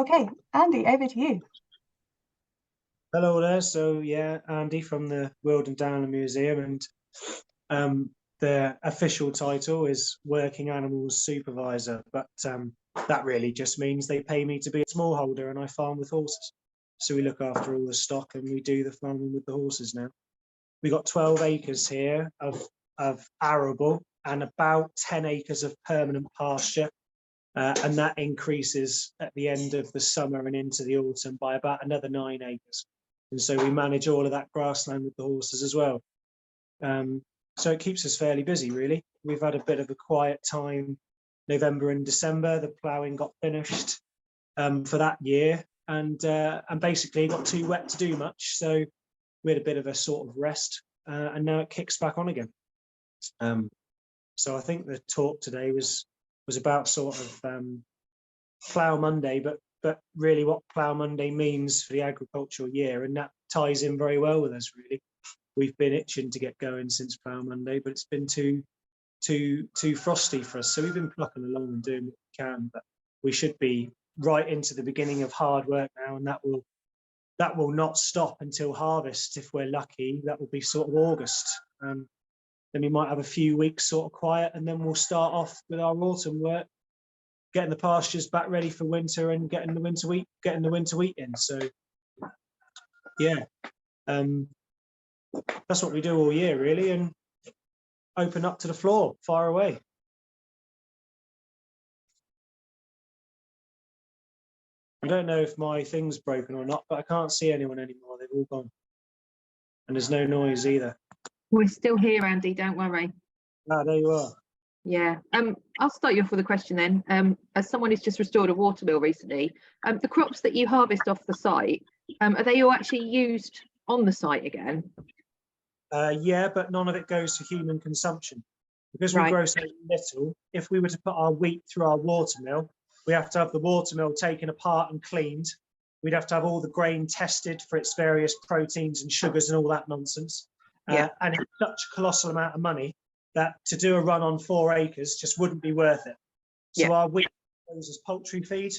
Okay, Andy, over to you. Hello there. So yeah, Andy from the Weald and Downland Museum, and the official title is Working Animal Supervisor, but that really just means they pay me to be a smallholder and I farm with horses. So we look after all the stock and we do the farming with the horses now. We got 12 acres here of arable and about 10 acres of permanent pasture. And that increases at the end of the summer and into the autumn by about another 9 acres. And so we manage all of that grassland with the horses as well. So it keeps us fairly busy, really. We've had a bit of a quiet time, November and December. The ploughing got finished for that year, and basically got too wet to do much. So we had a bit of a sort of rest, and now it kicks back on again. So I think the talk today was about sort of Plough Monday, but really what Plough Monday means for the agricultural year, and that ties in very well with us, really. We've been itching to get going since Plough Monday, but it's been too frosty for us. So we've been plucking along and doing what we can, but we should be right into the beginning of hard work now, and that will not stop until harvest. If we're lucky, that will be sort of August. Then we might have a few weeks sort of quiet, and then we'll start off with our autumn work, getting the pastures back ready for winter and getting the winter wheat in. So yeah, that's what we do all year, really. And open up to the floor, fire away. I don't know if my thing's broken or not, but I can't see anyone anymore. They've all gone, and there's no noise either. We're still here, Andy, don't worry. Ah, there you are. Yeah, I'll start you off with a question then. As someone who's just restored a watermill recently, the crops that you harvest off the site, are they all actually used on the site again? Yeah, but none of it goes to human consumption. Because we grow so little, if we were to put our wheat through our watermill, we have to have the watermill taken apart and cleaned. We'd have to have all the grain tested for its various proteins and sugars and all that nonsense. And it's such a colossal amount of money that to do a run on 4 acres just wouldn't be worth it. So our wheat goes as poultry feed.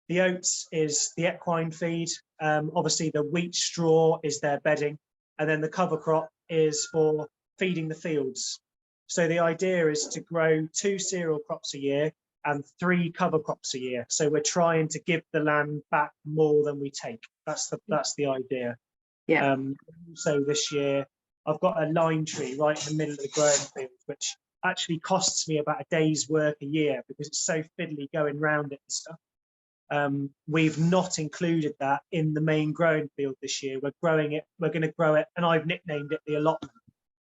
The oats is the equine feed. Obviously the wheat straw is their bedding. And then the cover crop is for feeding the fields. So the idea is to grow 2 cereal crops a year and 3 cover crops a year. So we're trying to give the land back more than we take. That's the idea. Yeah. So this year I've got a lime tree right in the middle of the growing field, which actually costs me about a day's work a year because it's so fiddly going round it and stuff. We've not included that in the main growing field this year. We're growing it, we're going to grow it, and I've nicknamed it the allotment.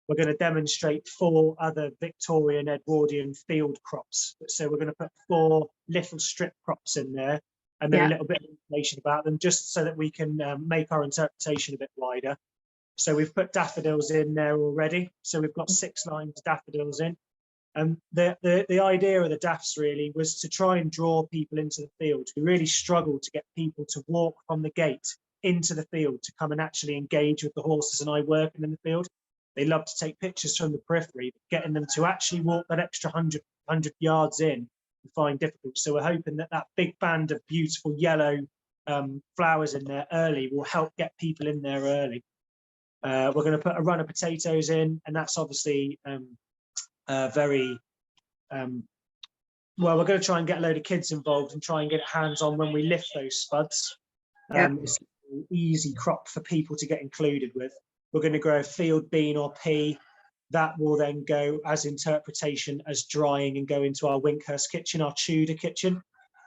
We're going to demonstrate 4 other Victorian Edwardian field crops. So we're going to put 4 little strip crops in there, and then a little bit of information about them, just so that we can make our interpretation a bit wider. So we've put daffodils in there already. So we've got 6 lines of daffodils in. The idea of the daffs really was to try and draw people into the field. We really struggled to get people to walk from the gate into the field to come and actually engage with the horses and I working in the field. They love to take pictures from the periphery, but getting them to actually walk that extra 100 yards in we find difficult. So we're hoping that that big band of beautiful yellow flowers in there early will help get people in there early. We're going to put a run of potatoes in, and that's obviously very well, we're going to try and get a load of kids involved and try and get it hands-on when we lift those spuds. It's an easy crop for people to get included with. We're going to grow a field bean or pea. That will then go as interpretation as drying and go into our Winkhurst kitchen, our Tudor kitchen.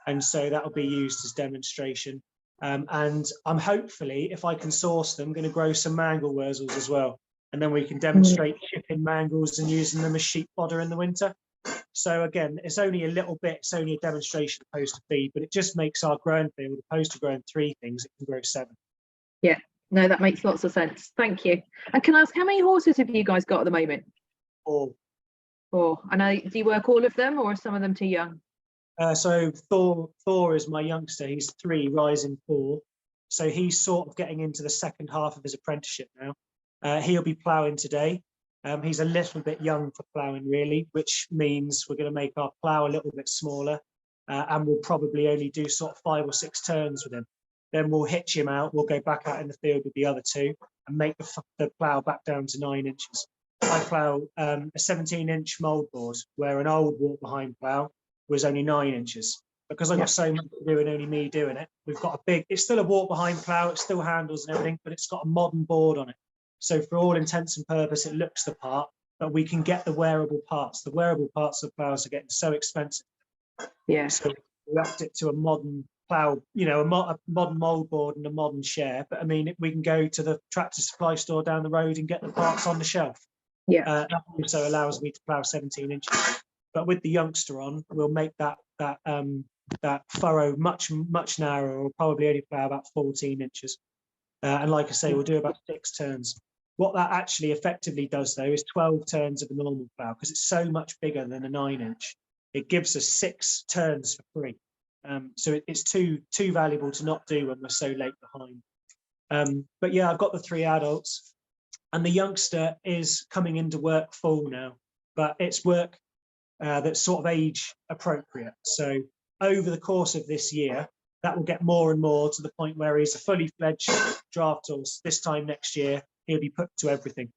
And so that will be used as demonstration. And I'm hopefully, if I can source them, going to grow some mangel wurzels as well. And then we can demonstrate shipping mangels and using them as sheep fodder in the winter. So again, it's only a little bit, it's only a demonstration opposed to feed, but it just makes our growing field, opposed to growing 3 things, it can grow 7. Yeah, no, that makes lots of sense. Thank you. And can I ask, how many horses have you guys got at the moment? 4. 4. I know, do you work all of them or are some of them too young? So Thor is my youngster. He's 3, rising 4. So he's sort of getting into the second half of his apprenticeship now. He'll be ploughing today. He's a little bit young for ploughing, really, which means we're going to make our plough a little bit smaller. and we'll probably only do sort of 5 or 6 turns with him. Then we'll hitch him out, we'll go back out in the field with the other 2 and make the plough back down to 9 inches. I plough a 17-inch mouldboard, where an old walk behind plough was only 9 inches. Because I've got so much to do and only me doing it, we've got a big, it's still a walk behind plough, it still handles and everything, but it's got a modern board on it. So for all intents and purpose, it looks the part, but we can get the wearable parts. The wearable parts of ploughs are getting so expensive. Yeah. So we upped it to a modern plough, you know, a modern mouldboard and a modern share. But I mean, we can go to the tractor supply store down the road and get the parts on the shelf. Yeah. That also allows me to plough 17 inches. But with the youngster on, we'll make that furrow much narrower. We'll probably only plough about 14 inches. And like I say, we'll do about 6 turns. What that actually effectively does, though, is 12 turns of a normal plough, because it's so much bigger than a 9-inch. It gives us 6 turns for free. So it's too valuable to not do when we're so late behind. But yeah, I've got the 3 adults, and the youngster is coming into work full now, but it's work that's sort of age appropriate. So over the course of this year, that will get more and more to the point where he's a fully fledged draft horse. This time next year, he'll be put to everything.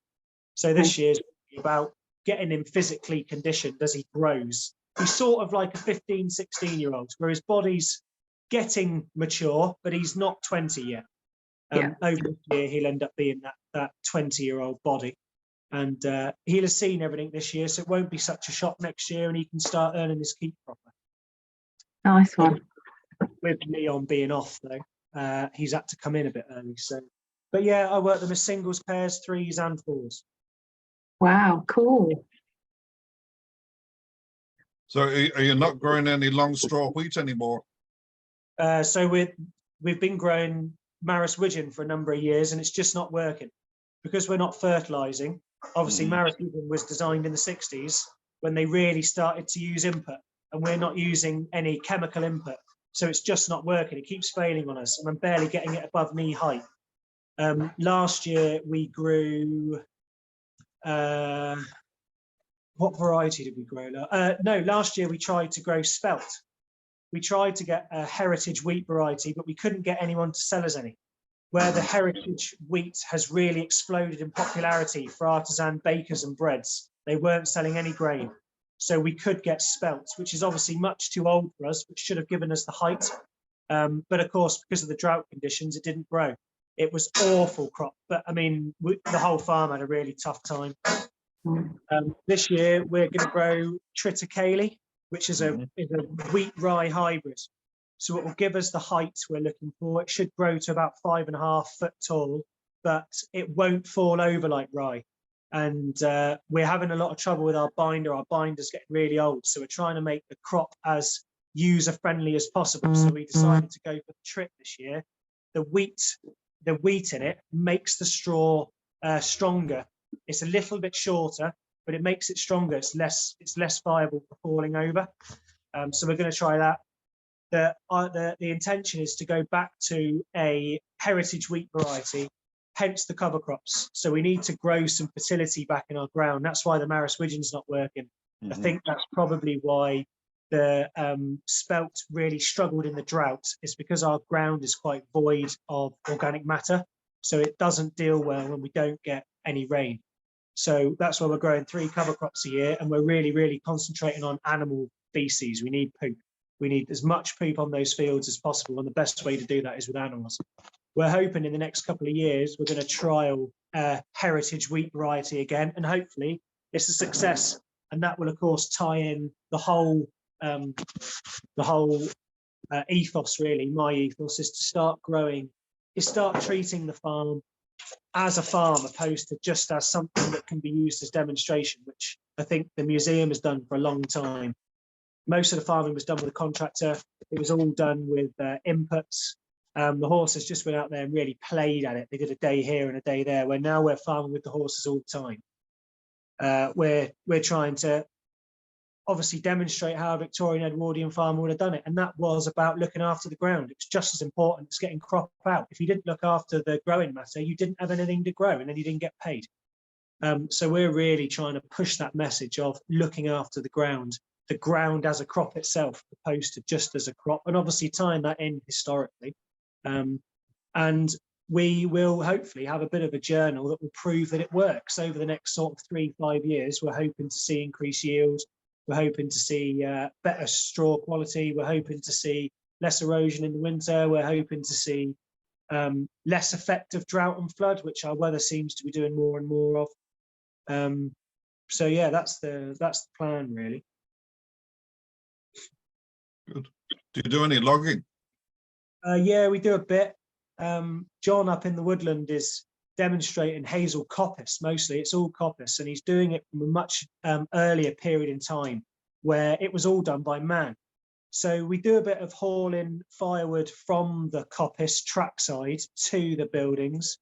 So this year's about getting him physically conditioned as he grows. He's sort of like a 15, 16-year-old, where his body's getting mature, but he's not 20 yet. Over the year, he'll end up being that 20-year-old body. And he'll have seen everything this year, so it won't be such a shock next year, and he can start earning his keep proper. Nice one. With Leon being off, though, he's had to come in a bit early. So, but yeah, I work them as singles, pairs, 3s and 4s. Wow, cool. So are you not growing any long straw wheat anymore? So we've been growing Maris Widgeon for a number of years, and it's just not working because we're not fertilizing. Obviously, Maris Widgeon was designed in the 60s when they really started to use input, and we're not using any chemical input. So it's just not working. It keeps failing on us, and I'm barely getting it above knee height. Last year we grew, what variety did we grow? No, last year we tried to grow spelt. We tried to get a heritage wheat variety, but we couldn't get anyone to sell us any. Where the heritage wheat has really exploded in popularity for artisan bakers and breads, they weren't selling any grain. So we could get spelt, which is obviously much too old for us, which should have given us the height. But of course, because of the drought conditions, it didn't grow. It was awful crop, but I mean, the whole farm had a really tough time. This year, we're going to grow Triticale, which is a wheat rye hybrid. So it will give us the height we're looking for. It should grow to about 5.5 foot tall, but it won't fall over like rye. And we're having a lot of trouble with our binder. Our binder's getting really old. So we're trying to make the crop as user-friendly as possible. So we decided to go for the trick this year. The wheat in it makes the straw stronger. It's a little bit shorter, but it makes it stronger. It's less viable for falling over. So we're going to try that. The intention is to go back to a heritage wheat variety, hence the cover crops. So we need to grow some fertility back in our ground. That's why the Maris Widgeon's not working. I think that's probably why the spelt really struggled in the drought, is because our ground is quite void of organic matter. So it doesn't deal well when we don't get any rain. So that's why we're growing 3 cover crops a year, and we're really, really concentrating on animal feces. We need poop. We need as much poop on those fields as possible, and the best way to do that is with animals. We're hoping in the next couple of years we're going to trial heritage wheat variety again, and hopefully it's a success. And that will, of course, tie in the whole ethos. Really, my ethos is to start treating the farm as a farm, opposed to just as something that can be used as demonstration, which I think the museum has done for a long time. Most of the farming was done with a contractor. It was all done with inputs. The horses just went out there and really played at it. They did a day here and a day there, where now we're farming with the horses all the time. We're trying to obviously demonstrate how a Victorian Edwardian farmer would have done it. And that was about looking after the ground. It's just as important as getting crop out. If you didn't look after the growing matter, you didn't have anything to grow, and then you didn't get paid. So we're really trying to push that message of looking after the ground the ground as a crop itself, opposed to just as a crop, and obviously tying that in historically. And we will hopefully have a bit of a journal that will prove that it works over the next sort of 3-5 years. We're hoping to see increased yield. We're hoping to see better straw quality. We're hoping to see less erosion in the winter. We're hoping to see less effect of drought and flood, which our weather seems to be doing more and more of. So yeah, that's the plan really. Good. Do you do any logging? Yeah, we do a bit. John up in the woodland is demonstrating hazel coppice mostly. It's all coppice, and he's doing it from a much earlier period in time where it was all done by man. So we do a bit of hauling firewood from the coppice trackside to the buildings.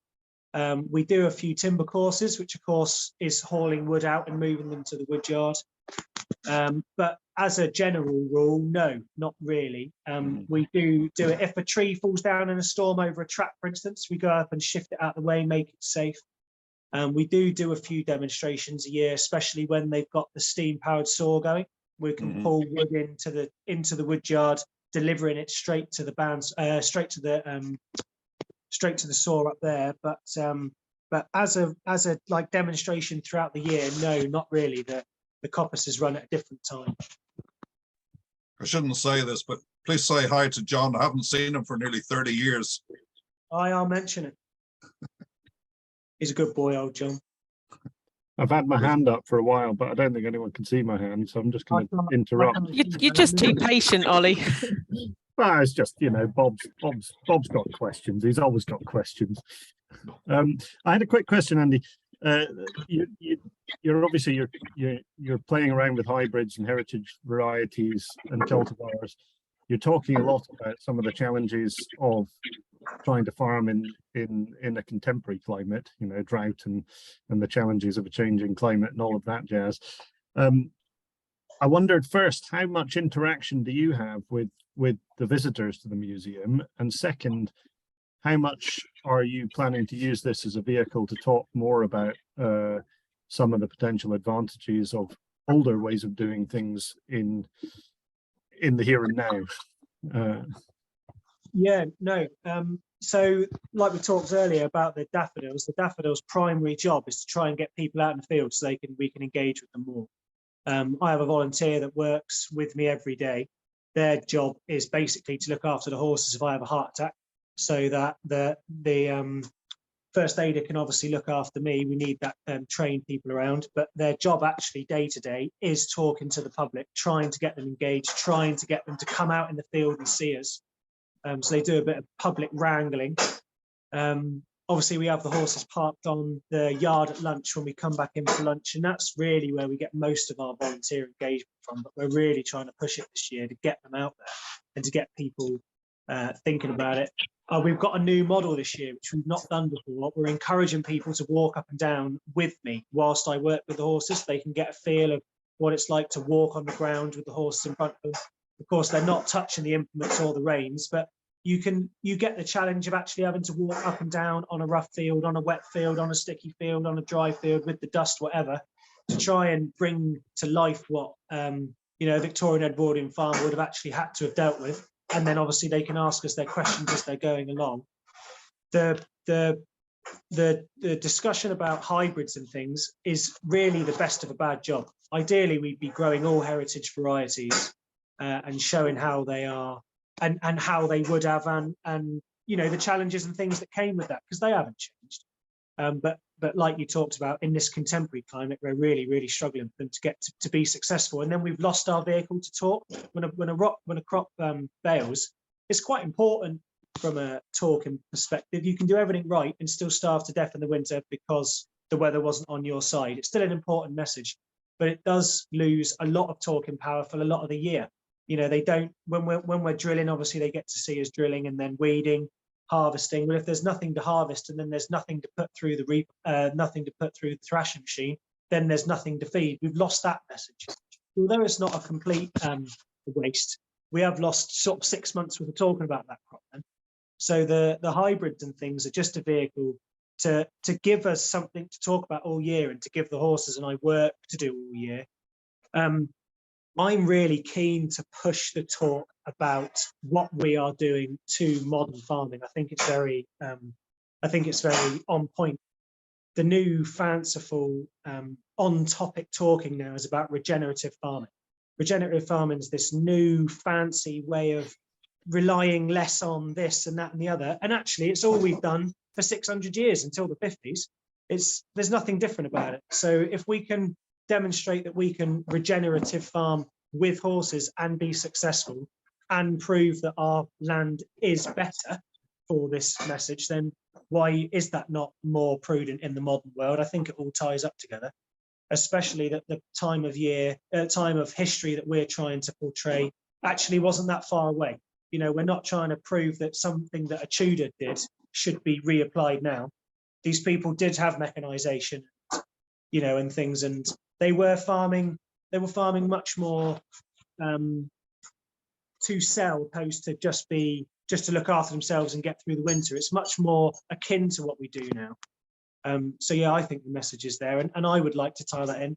We do a few timber courses, which of course is hauling wood out and moving them to the wood yard. But as a general rule, no, not really. We do it if a tree falls down in a storm over a track, for instance. We go up and shift it out of the way, make it safe. We do a few demonstrations a year, especially when they've got the steam-powered saw going. We can pull wood into the wood yard, delivering it straight to the bands, straight to the saw up there. But as a like demonstration throughout the year, no, not really. The coppices run at a different time. I shouldn't say this, but please say hi to John. I haven't seen him for nearly 30 years. I'll mention it. He's a good boy, old John. I've had my hand up for a while, but I don't think anyone can see my hand, so I'm just going to interrupt. You're just too patient, Ollie. Well, it's just, you know, Bob's got questions. He's always got questions. I had a quick question, Andy. You're obviously you're playing around with hybrids and heritage varieties and cultivars. You're talking a lot about some of the challenges of trying to farm in a contemporary climate, you know, drought and the challenges of a changing climate and all of that jazz. I wondered first, how much interaction do you have with the visitors to the museum? And second, how much are you planning to use this as a vehicle to talk more about some of the potential advantages of older ways of doing things in the here and now? Yeah, no. So like we talked earlier about the daffodils' primary job is to try and get people out in the field so we can engage with them more. I have a volunteer that works with me every day. Their job is basically to look after the horses if I have a heart attack, so that the first aider can obviously look after me. We need that trained people around, but their job actually day to day is talking to the public, trying to get them engaged, trying to get them to come out in the field and see us. So they do a bit of public wrangling. Obviously, we have the horses parked on the yard at lunch when we come back in for lunch, and that's really where we get most of our volunteer engagement from. But we're really trying to push it this year to get them out there and to get people thinking about it. We've got a new model this year, which we've not done before. We're encouraging people to walk up and down with me whilst I work with the horses. They can get a feel of what it's like to walk on the ground with the horses in front of them. Of course, they're not touching the implements or the reins, but you get the challenge of actually having to walk up and down on a rough field, on a wet field, on a sticky field, on a dry field with the dust, whatever, to try and bring to life what Victorian Edwardian farmer would have actually had to have dealt with. And then obviously they can ask us their questions as they're going along. The discussion about hybrids and things is really the best of a bad job. Ideally, we'd be growing all heritage varieties and showing how they are and how they would have and the challenges and things that came with that, because they haven't changed. But like you talked about, in this contemporary climate, we're really struggling for them to get to be successful. And then we've lost our vehicle to talk. When a crop fails, it's quite important from a talking perspective. You can do everything right and still starve to death in the winter because the weather wasn't on your side. It's still an important message, but it does lose a lot of talking power for a lot of the year. They don't, when we're drilling, obviously they get to see us drilling and then weeding, harvesting. But if there's nothing to harvest and then there's nothing to put through the thrashing machine, then there's nothing to feed. We've lost that message. Although it's not a complete waste, we have lost sort of 6 months worth of talking about that crop then. So the hybrids and things are just a vehicle to give us something to talk about all year and to give the horses and I work to do all year. I'm really keen to push the talk about what we are doing to modern farming. I think it's very on point. The new fanciful on-topic talking now is about regenerative farming. Regenerative farming is this new fancy way of relying less on this and that and the other. And actually, it's all we've done for 600 years until the 50s. There's nothing different about it. So if we can demonstrate that we can regenerative farm with horses and be successful and prove that our land is better for this message, then why is that not more prudent in the modern world? I think it all ties up together, especially that the time of history that we're trying to portray actually wasn't that far away. You know, we're not trying to prove that something that a Tudor did should be reapplied now. These people did have mechanization, you know, and things, and they were farming much more to sell, opposed to just to look after themselves and get through the winter. It's much more akin to what we do now. So yeah, I think the message is there, and I would like to tie that in,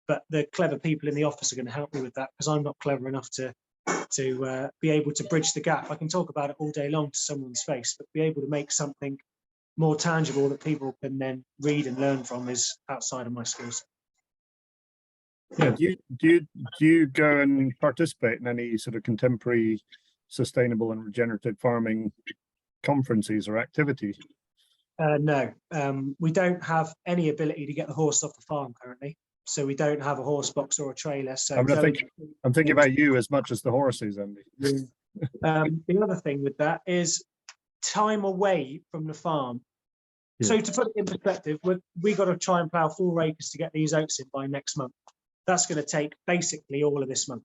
but the clever people in the office are going to help me with that, because I'm not clever enough to be able to bridge the gap. I can talk about it all day long to someone's face, but be able to make something more tangible that people can then read and learn from is outside of my skills. Yeah, do you go and participate in any sort of contemporary sustainable and regenerative farming conferences or activities? No, we don't have any ability to get the horse off the farm currently, so we don't have a horse box or a trailer. So I'm thinking about you as much as the horses, Andy. The other thing with that is time away from the farm. Yeah. So to put it in perspective, we got to try and plough 4 acres to get these oats in by next month. That's going to take basically all of this month.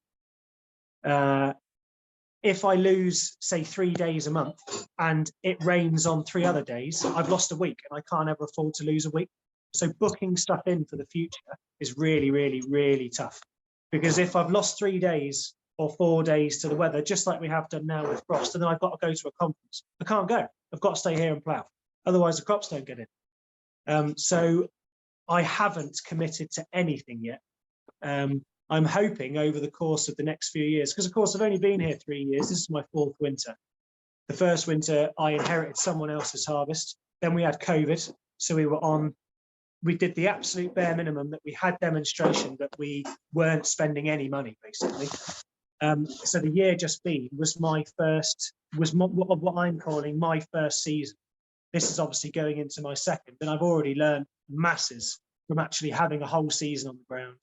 If I lose, say, 3 days a month and it rains on 3 other days, I've lost a week, and I can't ever afford to lose a week. So booking stuff in for the future is really, really, really tough, because if I've lost 3 days or 4 days to the weather, just like we have done now with frost, and then I've got to go to a conference, I can't go. I've got to stay here and plough. Otherwise, the crops don't get in. So I haven't committed to anything yet. I'm hoping over the course of the next few years, because of course I've only been here 3 years. This is my 4th winter. The first winter I inherited someone else's harvest. Then we had COVID, so we did the absolute bare minimum, that we had demonstration, but we weren't spending any money basically. So the year just been was what I'm calling my first season. This is obviously going into my second, and I've already learned masses from actually having a whole season on the ground.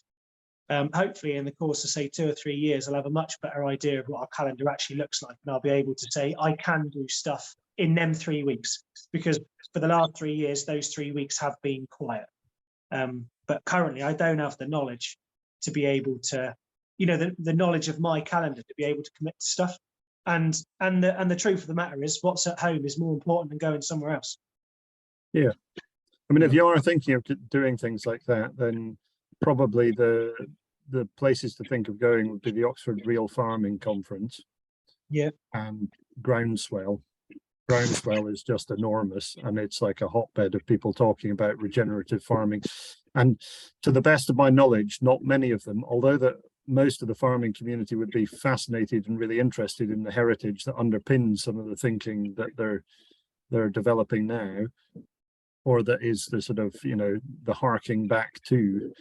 Hopefully in the course of, say, 2 or 3 years, I'll have a much better idea of what our calendar actually looks like, and I'll be able to say I can do stuff in them 3 weeks, because for the last 3 years, those 3 weeks have been quiet. But currently I don't have the knowledge to be able to, you know, the knowledge of my calendar to be able to commit to stuff. And the truth of the matter is, what's at home is more important than going somewhere else. Yeah, I mean, if you are thinking of doing things like that, then probably the places to think of going would be the Oxford Real Farming Conference. Yeah. And Groundswell. Groundswell is just enormous, and it's like a hotbed of people talking about regenerative farming. And to the best of my knowledge, not many of them, although that most of the farming community would be fascinated and really interested in the heritage that underpins some of the thinking that they're developing now, or that is the sort of, you know, the harking back to.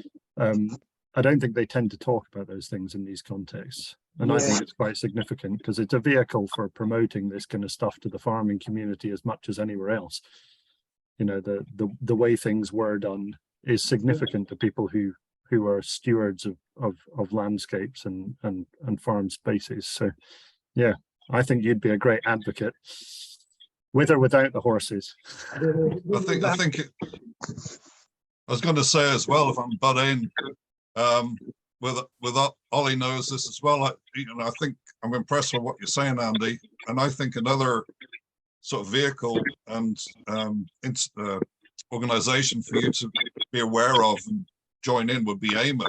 I don't think they tend to talk about those things in these contexts. And yeah. I think it's quite significant, because it's a vehicle for promoting this kind of stuff to the farming community as much as anywhere else. You know, the way things were done is significant to people who are stewards of landscapes and farm spaces. So yeah, I think you'd be a great advocate, with or without the horses. I think I was going to say as well, if I'm butt in, with Ollie knows this as well. I think I'm impressed with what you're saying, Andy, and I think another sort of vehicle and organization for you to be aware of and join in would be AMO,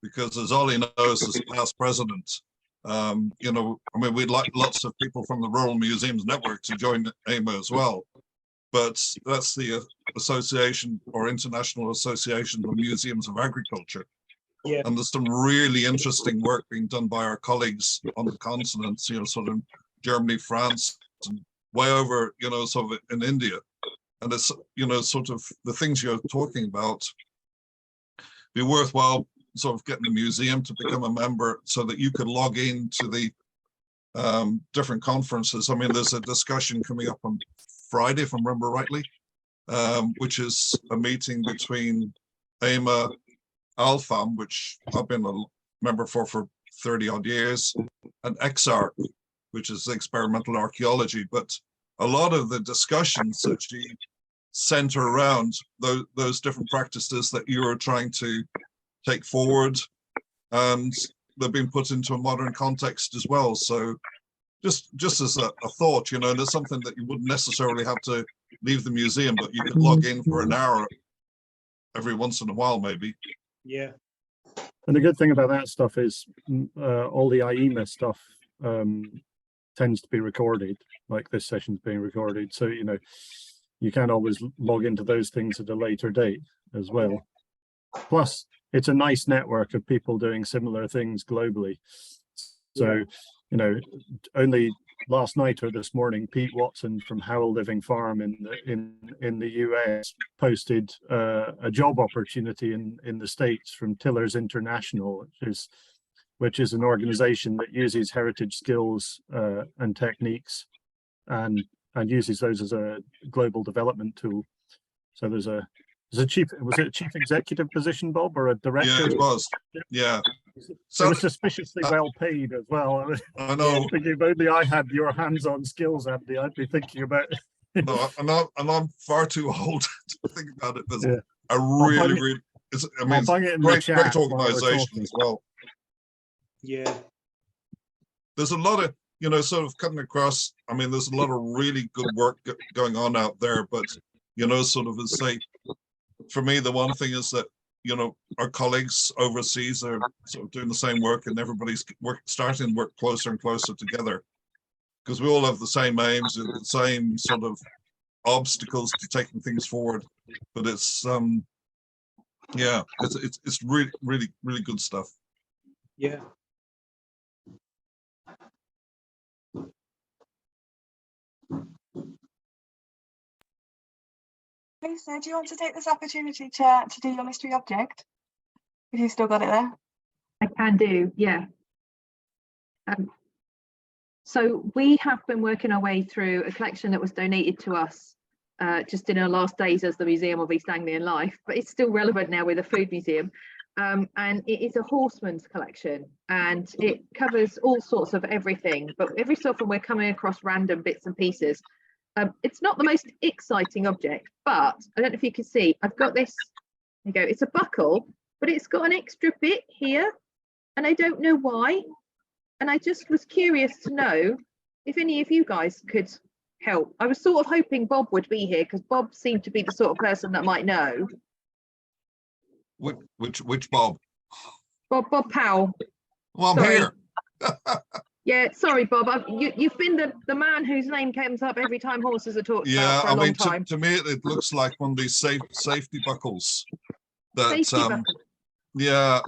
because as Ollie knows, as past president, you know, I mean, we'd like lots of people from the Rural Museums Network to join AMO as well, but that's the Association or International Association of Museums of Agriculture. Yeah. And there's some really interesting work being done by our colleagues on the continent, you know, sort of Germany, France, and way over, you know, sort of in India. And it's, you know, sort of the things you're talking about, be worthwhile sort of getting the museum to become a member so that you could log into the different conferences. I mean, there's a discussion coming up on Friday, if I remember rightly, which is a meeting between AIMA, Alfam, which I've been a member for 30 odd years, and XARC, which is experimental archaeology. But a lot of the discussions actually center around those different practices that you are trying to take forward, and they've been put into a modern context as well. So just as a thought, you know, and it's something that you wouldn't necessarily have to leave the museum, but you could log in for an hour every once in a while, maybe. Yeah. And the good thing about that stuff is all the IEMA stuff tends to be recorded, like this session's being recorded. So, you know, you can always log into those things at a later date as well. Plus, it's a nice network of people doing similar things globally. So, you know, only last night or this morning, Pete Watson from Howell Living Farm in the US posted a job opportunity in the States from Tillers International, which is an organization that uses heritage skills and techniques and uses those as a global development tool. So was it a chief executive position, Bob, or a director? Yeah, it was. Yeah. So it was suspiciously well paid as well. I know. Thinking if only I had your hands-on skills, Andy, I'd be thinking about it. No, and I'm far too old to think about it, but Yeah. I really, it's, I mean, it's a great organization as well. Yeah. There's a lot of, you know, sort of cutting across. I mean, there's a lot of really good work going on out there, but, you know, sort of as say, for me, the one thing is that, you know, our colleagues overseas are sort of doing the same work, and everybody's starting to work closer and closer together, because we all have the same aims and the same sort of obstacles to taking things forward. But it's yeah, it's really good stuff. Yeah. Lisa, do you want to take this opportunity to do your mystery object? If you've still got it there. I can do, yeah. So we have been working our way through a collection that was donated to us just in our last days as the Museum of East Anglian Life, but it's still relevant now with a food museum. And it is a horseman's collection, and it covers all sorts of everything, but every so often we're coming across random bits and pieces. It's not the most exciting object, but I don't know if you can see, I've got this, there you go, it's a buckle, but it's got an extra bit here, and I don't know why. And I just was curious to know if any of you guys could help. I was sort of hoping Bob would be here, because Bob seemed to be the sort of person that might know. Which Bob? Bob Powell. Well, I'm Sorry. here. Yeah, sorry, Bob. You've been the man whose name comes up every time horses are talked Yeah, about for a I long mean, time. to me, it looks like one of these safety buckles. That Safety buckle. yeah,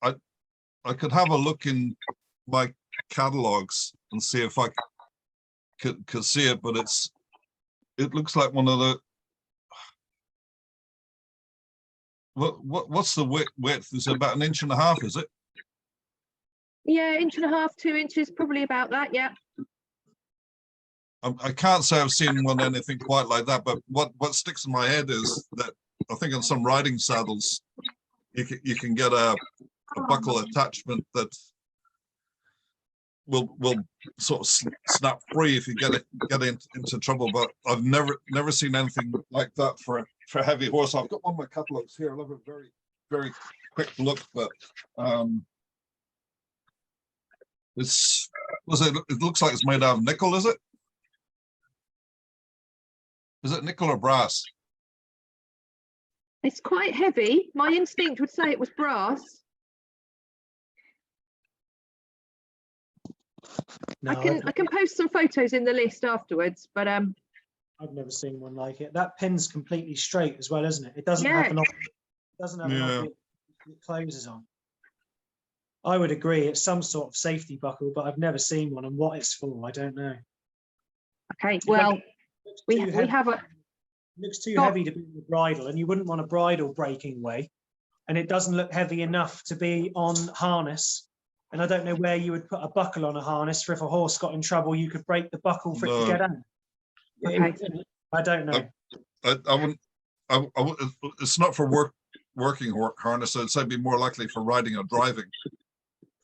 I could have a look in my catalogs and see if I could see it, but it looks like one of the. What's the width? Is it about 1.5 inches? Is it? Yeah, 1.5 inches, 2 inches, probably about that. Yeah. I can't say I've seen one anything quite like that, but what sticks in my head is that I think on some riding saddles you can get a buckle attachment that will sort of snap free if you get into trouble. But I've never seen anything like that for a heavy horse. I've got one of my catalogs here. I'll have a very quick look, but it looks like it's made out of nickel, is it? Is it nickel or brass? It's quite heavy. My instinct would say it was brass. No, I can post some photos in the list afterwards, but I've never seen one like it. That pen's completely straight as well, isn't it? It doesn't have an obvious it closes on. I would agree it's some sort of safety buckle, but I've never seen one, and what it's for, I don't know. Okay, well, we have a, It looks too Go on. heavy to be on the bridle, and you wouldn't want a bridle breaking way. And it doesn't look heavy enough to be on harness. And I don't know where you would put a buckle on a harness for if a horse got in trouble, you could break the buckle for it to No. get out. Okay. I don't know. I wouldn't, it's not for working harness. I'd say it'd be more likely for riding or driving.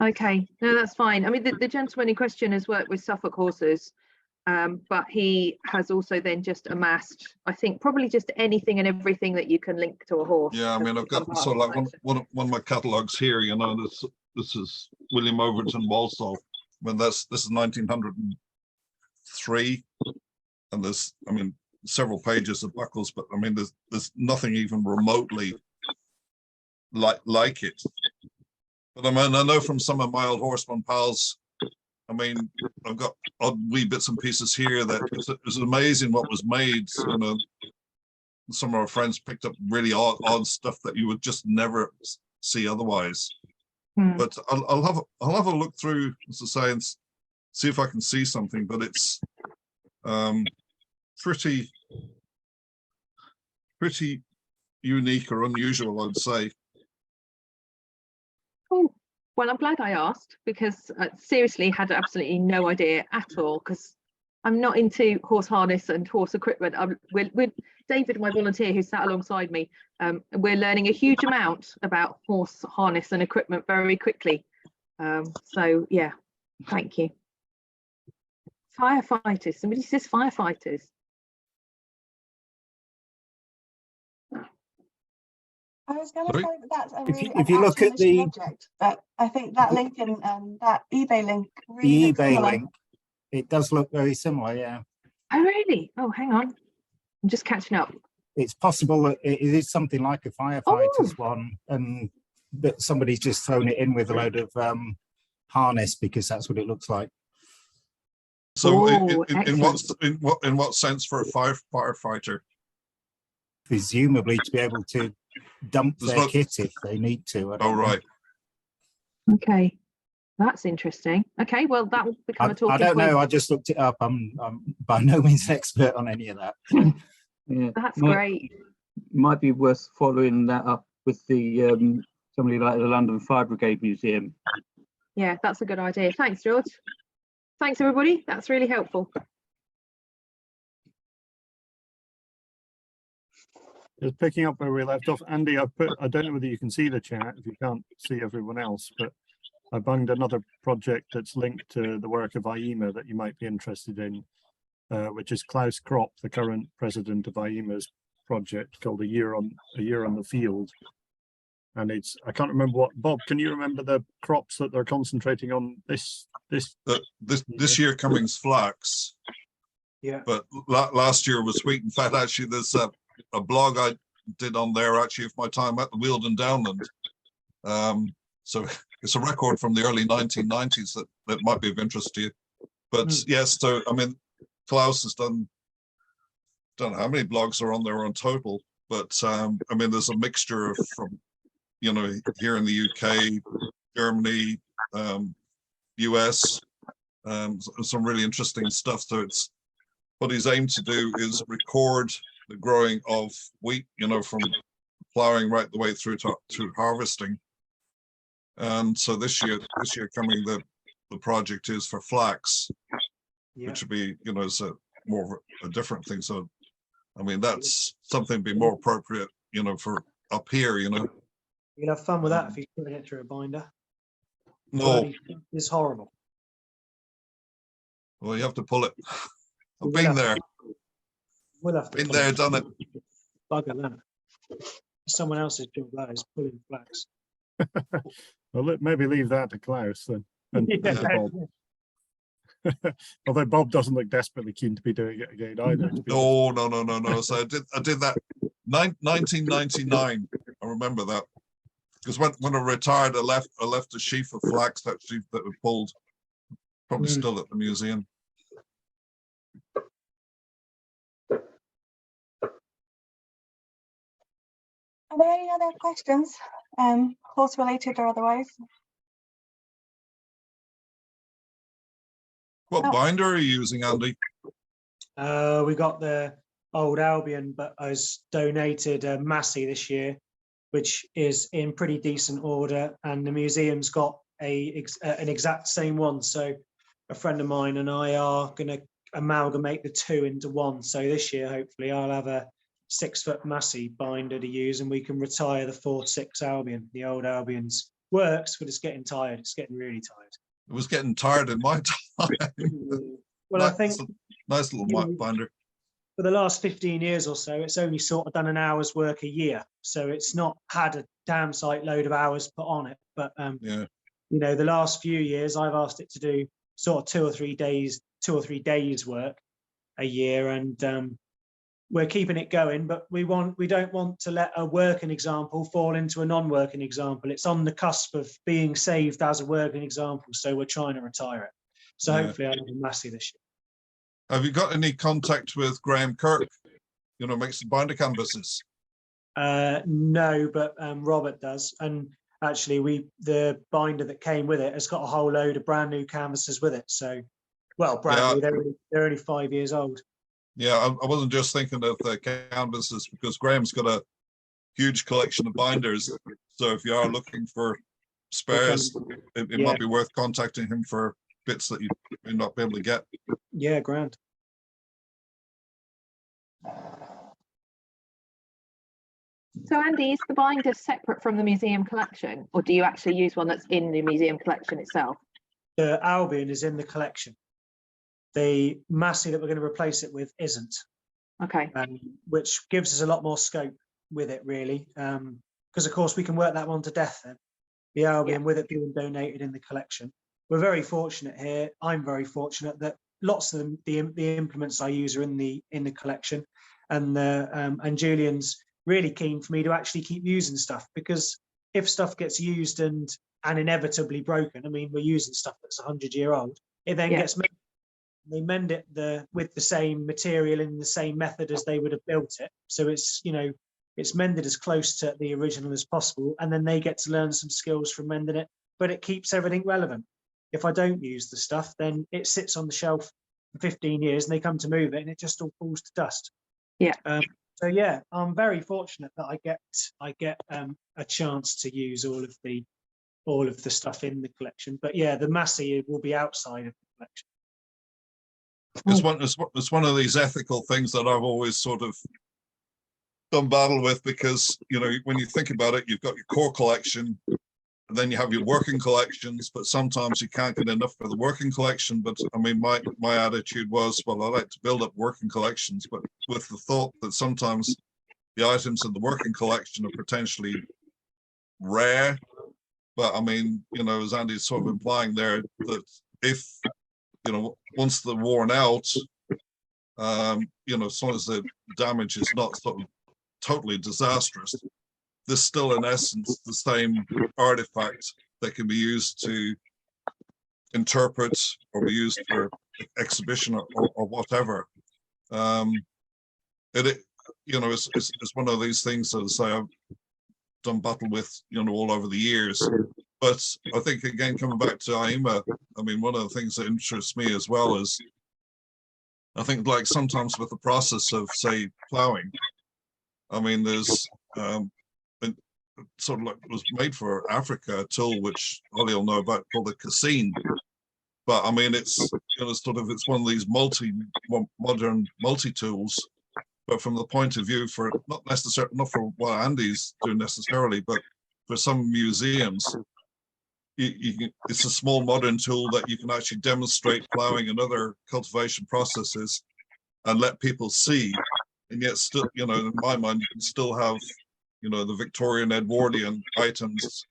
okay, no, that's fine. I mean, the gentleman in question has worked with Suffolk horses, but he has also then just amassed, I think, probably just anything and everything that you can link to a horse. Yeah, I mean, I've got so like one of my catalogs here. You know, this is William Overton Walsall. I mean, this is 1903, and there's, I mean, several pages of buckles, but I mean, there's nothing even remotely like it. But I mean, I know from some of my old horseman pals, I mean, I've got odd wee bits and pieces here that it was amazing what was made. You know, some of our friends picked up really odd stuff that you would just never see otherwise. But I'll have a look through, as I say, and see if I can see something. But it's pretty unique or unusual, I'd say. Oh, well, I'm glad I asked, because I seriously had absolutely no idea at all, because I'm not into horse harness and horse equipment. With David, my volunteer who sat alongside me, we're learning a huge amount about horse harness and equipment very quickly. So yeah, thank you. Firefighters, somebody says firefighters. I was going to Sorry? say that that's a If really you- if you look actual at the- mystery object, but I think that link in that eBay link really The looks eBay similar. link, it does look very similar, yeah. Oh really? Oh, hang on, I'm just catching up. It's possible that it is something like a firefighter's one, and that somebody's just thrown it in with a load of harness because that's what it looks like. So, Oh, in what sense for a firefighter? Presumably to be able to dump There's their not- kit if they need to. I don't Oh, know. right. Okay, that's interesting. Okay, well, that will become a talking I don't point. know. I just looked it up. I'm by no means an expert on any of that. Yeah, That's great. might be worth following that up with the somebody like the London Fire Brigade Museum. Yeah, that's a good idea. Thanks, George. Thanks, everybody. That's really helpful. Just picking up where we left off, Andy, I don't know whether you can see the chat if you can't see everyone else, but I bunged another project that's linked to the work of IEMA that you might be interested in, which is Klaus Kropp, the current president of IEMA's project called A Year on the Field. And it's, I can't remember what, Bob, can you remember the crops that they're concentrating on this This year Cummings flax, Yeah. but last year was wheat. In fact, actually, there's a blog I did on there actually of my time at the Weald and Downland. So it's a record from the early 1990s that might be of interest to you. But yes, so I mean, Klaus has done, don't know how many blogs are on there on total, but I mean, there's a mixture of from, you know, here in the UK, Germany, US, some really interesting stuff. So it's what he's aimed to do is record the growing of wheat, you know, from ploughing right the way through to harvesting. And so this year coming, the project is for flax, Yeah. which would be, you know, is more of a different thing. So, I mean, that's something be more appropriate, you know, for up here, you know. You'll have fun with that if he's putting it through a binder. No, It's horrible. well, you have to pull it. I've We'll been have to- there, We'll have to been pull there, it. done it. Bugger that. Someone else's job that is pulling flax. Well, maybe leave that to Klaus then. And Yeah. to Bob. Although Bob doesn't look desperately keen to be doing it again either. To be honest. No. So I did that 1999. I remember that because when I retired, I left a sheaf of flax that we pulled, probably still at the museum. Are there any other questions, horse related or otherwise? What Oh. binder are you using, Andy? We got the old Albion, but I was donated a Massey this year, which is in pretty decent order, and the museum's got an exact same one. So a friend of mine and I are going to amalgamate the two into one. So this year, hopefully, I'll have a 6-foot Massey binder to use, and we can retire the 4.6 Albion. The old Albion's works, but it's getting tired. It's getting really tired. It was getting tired in my time. Well, I think Nice little binder. for the last 15 years or so, it's only sort of done an hour's work a year. So it's not had a damn sight load of hours put on it. But, Yeah. you know, the last few years, I've asked it to do sort of 2 or 3 days work a year. And we're keeping it going, but we don't want to let a working example fall into a non-working example. It's on the cusp of being saved as a working example. So we're trying to retire it. So Yeah. hopefully I'll have a Massey this year. Have you got any contact with Graham Kirk? You know, makes the binder canvases. No, but Robert does. And actually the binder that came with it has got a whole load of brand new canvases with it. So, well, brand new, they're only 5 years old. Yeah, I wasn't just thinking of the canvases, because Graham's got a huge collection of binders. So if you are looking for spares, it might be worth contacting him for bits that you may not be able to get. Yeah, grand. So Andy, is the binder separate from the museum collection, or do you actually use one that's in the museum collection itself? The Albion is in the collection. The Massey that we're going to replace it with isn't. Okay. Which gives us a lot more scope with it, really. Because of course we can work that one to death then. The Albion, with it being donated in the collection. We're very fortunate here. I'm very fortunate that lots of the implements I use are in the collection, and Julian's really keen for me to actually keep using stuff, because if stuff gets used and inevitably broken, I mean, we're using stuff that's 100-year-old, it then gets made. They mend it with the same material in the same method as they would have built it. So it's, you know, it's mended as close to the original as possible, and then they get to learn some skills from mending it, but it keeps everything relevant. If I don't use the stuff, then it sits on the shelf for 15 years and they come to move it and it just all falls to dust. Yeah. So yeah, I'm very fortunate that I get a chance to use all of the stuff in the collection. But yeah, the Massey will be outside of the collection. It's one of these ethical things that I've always sort of done battle with, because, you know, when you think about it, you've got your core collection, and then you have your working collections, but sometimes you can't get enough for the working collection. But I mean, my attitude was, well, I like to build up working collections, but with the thought that sometimes the items in the working collection are potentially rare. But I mean, you know, as Andy's sort of implying there, that if, you know, once they're worn out, you know, as long as the damage is not sort of totally disastrous, there's still in essence the same artifact that can be used to interpret or be used for exhibition or whatever. It you know, it's one of these things that I say I've done battle with, you know, all over the years. But I think, again, coming back to AIMA, I mean, one of the things that interests me as well is, I think, like, sometimes with the process of, say, ploughing, I mean, there's sort of like was made for Africa, a tool which Ollie will know about, called the cassine. But I mean, it's, you know, sort of, it's one of these modern multi-tools, but from the point of view for not for what Andy's doing necessarily, but for some museums, it's a small modern tool that you can actually demonstrate ploughing and other cultivation processes and let people see. And yet still, you know, in my mind, you can still have, you know, the Victorian Edwardian items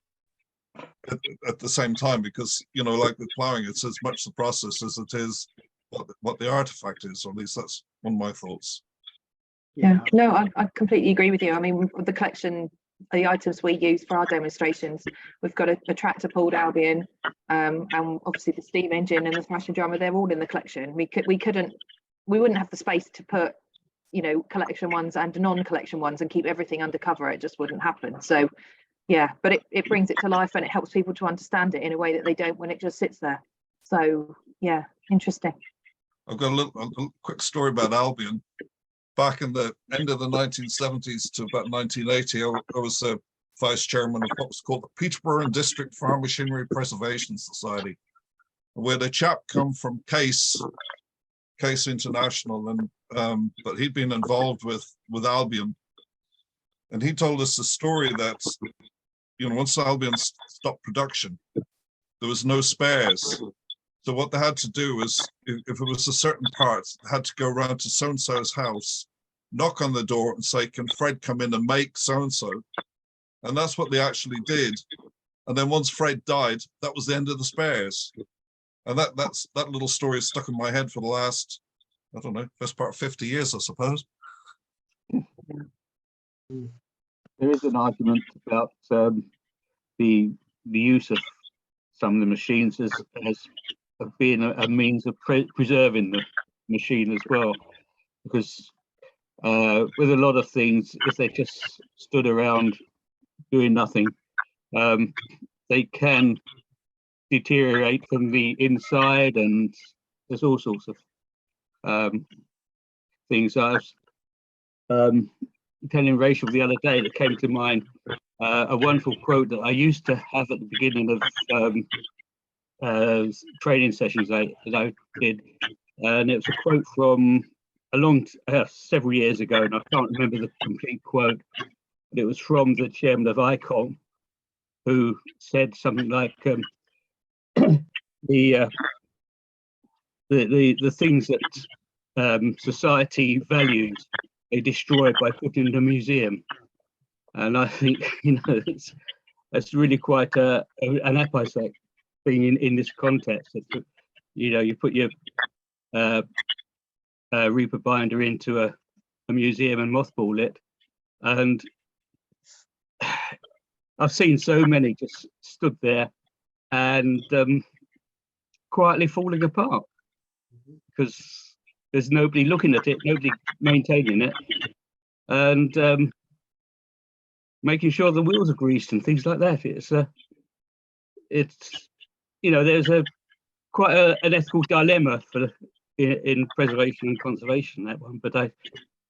at the same time, because, you know, like with ploughing, it's as much the process as it is what the artifact is, or at least that's one of my thoughts. Yeah, no, I completely agree with you. I mean, with the collection, the items we use for our demonstrations, we've got a tractor pulled Albion, and obviously the steam engine and the thrashing drummer, they're all in the collection. We wouldn't have the space to put you know, collection ones and non-collection ones and keep everything undercover. It just wouldn't happen. So yeah, but it brings it to life and it helps people to understand it in a way that they don't when it just sits there. So yeah, interesting. I've got a quick story about Albion. Back in the end of the 1970s to about 1980, I was a vice chairman of what was called the Peterborough District Farm Machinery Preservation Society, where the chap come from Case International, and but he'd been involved with Albion, and he told us the story that, you know, once Albion stopped production, there was no spares. So what they had to do was, if it was a certain part, they had to go around to so-and-so's house, knock on the door and say, can Fred come in and make so-and-so? And that's what they actually did. And then once Fred died, that was the end of the spares. And that little story is stuck in my head for the last, I don't know, first part of 50 years, I suppose. There is an argument about the use of some of the machines as being a means of preserving the machine as well, because with a lot of things, if they just stood around doing nothing, they can deteriorate from the inside, and there's all sorts of things. I was telling Rachel the other day that came to mind a wonderful quote that I used to have at the beginning of training sessions that I did, and it was a quote from several years ago, and I can't remember the complete quote, but it was from the chairman of ICOM, who said something like, the things that society values, they destroy by putting in a museum. And I think, you know, it's really quite an episode thing in this context. That, you know, you put your Reaper binder into a museum and mothball it, and I've seen so many just stood there and quietly falling apart because there's nobody looking at it, nobody maintaining it, and making sure the wheels are greased and things like that. It's you know, there's quite an ethical dilemma in preservation and conservation, that one, but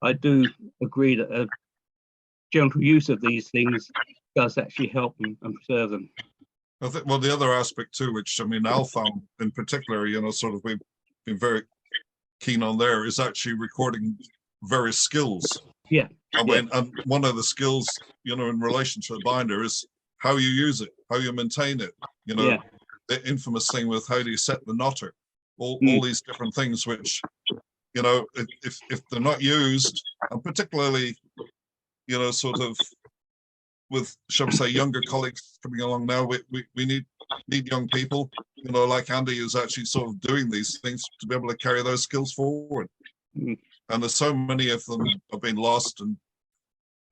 I do agree that a gentle use of these things does actually help and preserve them. I think, well, the other aspect too, which I mean, Alfam in particular, you know, sort of we've been very keen on there, is actually recording various skills. Yeah. I mean, and one of the skills, you know, in relation to a binder is how you use it, how you maintain it, you know, the infamous thing with how do you set the knotter, all these different things, which, you know, if they're not used, and particularly, you know, sort of with, shall we say, younger colleagues coming along now, we need young people, you know, like Andy, who's actually sort of doing these things to be able to carry those skills forward. And there's so many of them have been lost, and,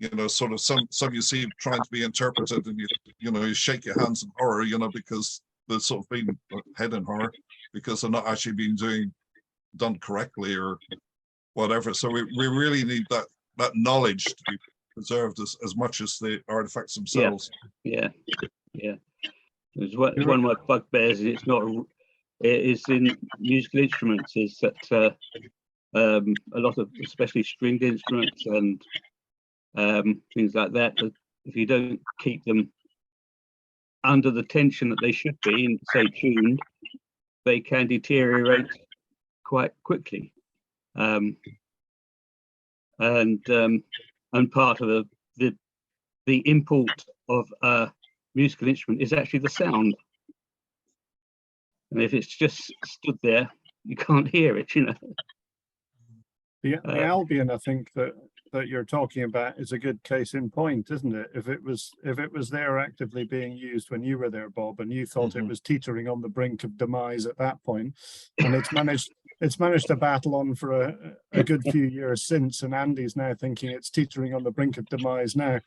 you know, sort of some you see trying to be interpreted, and you know, you shake your hands in horror, you know, because they're sort of being head in horror because they're not actually being done correctly or whatever. So we really need that knowledge to be preserved as much as the artifacts themselves. Yeah. There's one of my bugbears. It is in musical instruments, is that a lot of, especially stringed instruments and things like that, if you don't keep them under the tension that they should be, and say tuned, they can deteriorate quite quickly. And part of the import of a musical instrument is actually the sound. And if it's just stood there, you can't hear it, you know. The Albion, I think that you're talking about is a good case in point, isn't it? If it was there actively being used when you were there, Bob, and you thought it was teetering on the brink of demise at that point, and it's managed to battle on for a good few years since, and Andy's now thinking it's teetering on the brink of demise now.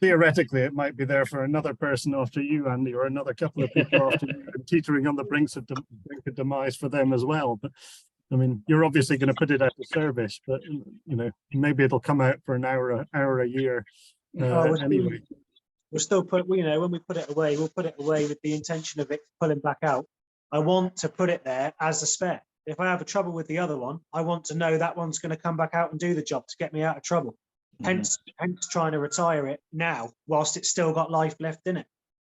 Theoretically, it might be there for another person after you, Andy, or another couple of people after you, and teetering on the brink of demise for them as well. But I mean, you're obviously going to put it out of service, but you know, maybe it'll come out for an hour a year anyway. We'll still put, you know, when we put it away, we'll put it away with the intention of it pulling back out. I want to put it there as a spare. If I have a trouble with the other one, I want to know that one's going to come back out and do the job to get me out of trouble. Hence trying to retire it now whilst it's still got life left in it.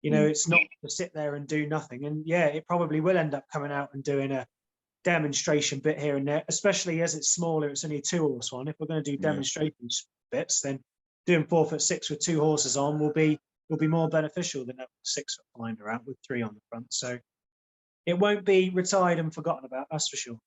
You know, it's not to sit there and do nothing. And yeah, it probably will end up coming out and doing a demonstration bit here and there, especially as it's smaller. It's only a 2-horse one. If we're going to do demonstration bits, then doing 4'6" with 2 horses on will be more beneficial than a 6-foot blinder out with 3 on the front. So it won't be retired and forgotten about, that's for sure.